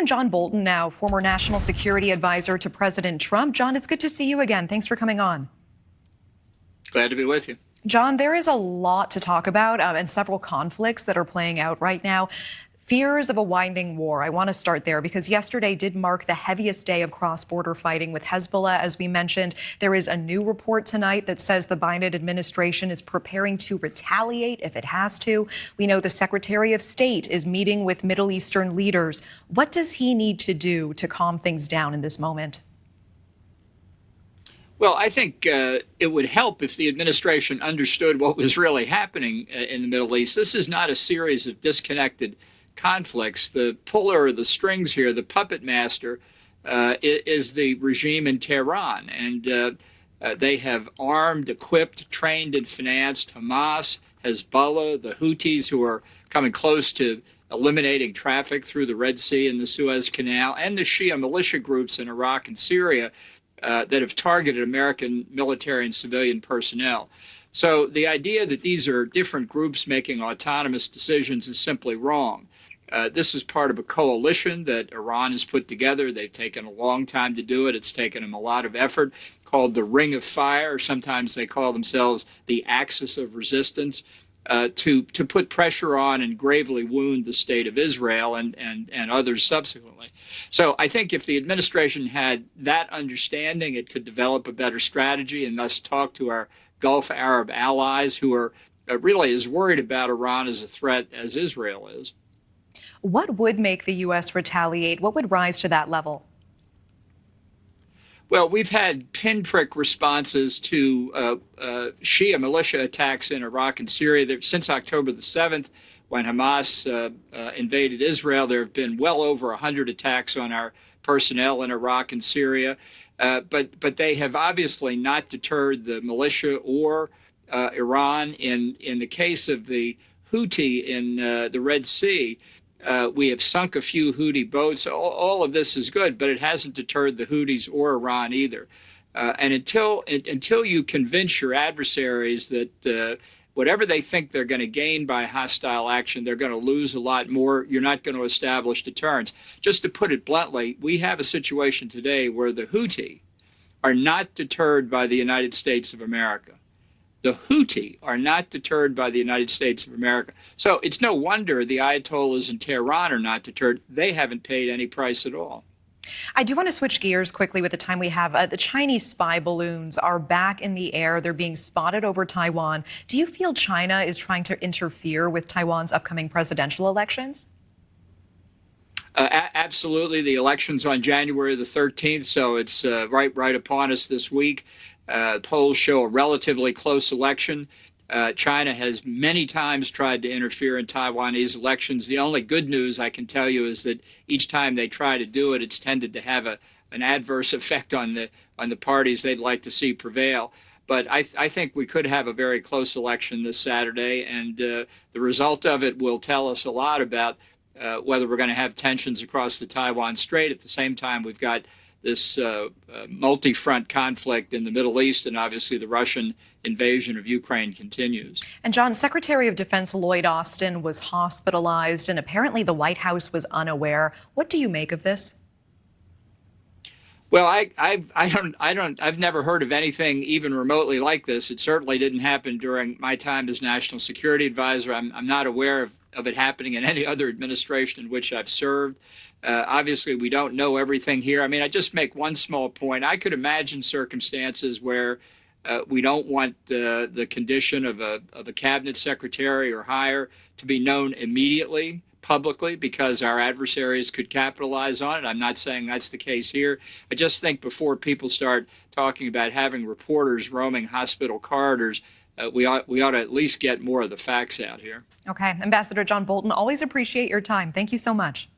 And John Bolton, now former national security advisor to President Trump. John, it's good to see you again. Thanks for coming on. Glad to be with you. John, there is a lot to talk about and several conflicts that are playing out right now. Fears of a winding war. I want to start there because yesterday did mark the heaviest day of cross-border fighting with Hezbollah. As we mentioned, there is a new report tonight that says the Biden administration is preparing to retaliate if it has to. We know the Secretary of State is meeting with Middle Eastern leaders. What does he need to do to calm things down in this moment? Well, I think it would help if the administration understood what was really happening in the Middle East. This is not a series of disconnected conflicts. The puller of the strings here, the puppet master, is the regime in Tehran. And they have armed, equipped, trained, and financed Hamas, Hezbollah, the Houthis, who are coming close to eliminating traffic through the Red Sea and the Suez Canal, and the Shia militia groups in Iraq and Syria that have targeted American military and civilian personnel. So the idea that these are different groups making autonomous decisions is simply wrong. This is part of a coalition that Iran has put together. They've taken a long time to do it. It's taken them a lot of effort, called the Ring of Fire. Sometimes they call themselves the Axis of Resistance, to put pressure on and gravely wound the state of Israel and others subsequently. So I think if the administration had that understanding, it could develop a better strategy and thus talk to our Gulf Arab allies who are really as worried about Iran as a threat as Israel is. What would make the U.S. retaliate? What would rise to that level? Well, we've had pinprick responses to Shia militia attacks in Iraq and Syria. Since October the 7th, when Hamas invaded Israel, there have been well over 100 attacks on our personnel in Iraq and Syria. But they have obviously not deterred the militia or Iran. In the case of the Houthi in the Red Sea, we have sunk a few Houthi boats. All of this is good, but it hasn't deterred the Houthis or Iran either. And until you convince your adversaries that whatever they think they're going to gain by hostile action, they're going to lose a lot more, you're not going to establish deterrence. Just to put it bluntly, we have a situation today where the Houthi are not deterred by the United States of America. The Houthi are not deterred by the United States of America. So it's no wonder the Ayatollahs in Tehran are not deterred. They haven't paid any price at all. I do want to switch gears quickly with the time we have. The Chinese spy balloons are back in the air. They're being spotted over Taiwan. Do you feel China is trying to interfere with Taiwan's upcoming presidential elections? Absolutely. The election's on January the 13th, so it's right upon us this week. Polls show a relatively close election. China has many times tried to interfere in Taiwanese elections. The only good news I can tell you is that each time they try to do it, it's tended to have an adverse effect on the parties they'd like to see prevail. But I think we could have a very close election this Saturday, and the result of it will tell us a lot about whether we're going to have tensions across the Taiwan Strait. At the same time, we've got this multi-front conflict in the Middle East, and obviously the Russian invasion of Ukraine continues. And John, Secretary of Defense Lloyd Austin was hospitalized, and apparently the White House was unaware. What do you make of this? Well, I've never heard of anything even remotely like this. It certainly didn't happen during my time as National Security Advisor. I'm not aware of it happening in any other administration in which I've served. Obviously, we don't know everything here. I mean, I just make one small point. I could imagine circumstances where we don't want the condition of a cabinet secretary or higher to be known immediately, publicly, because our adversaries could capitalize on it. I'm not saying that's the case here. I just think before people start talking about having reporters roaming hospital corridors, we ought to at least get more of the facts out here. Okay. Ambassador John Bolton, always appreciate your time. Thank you so much.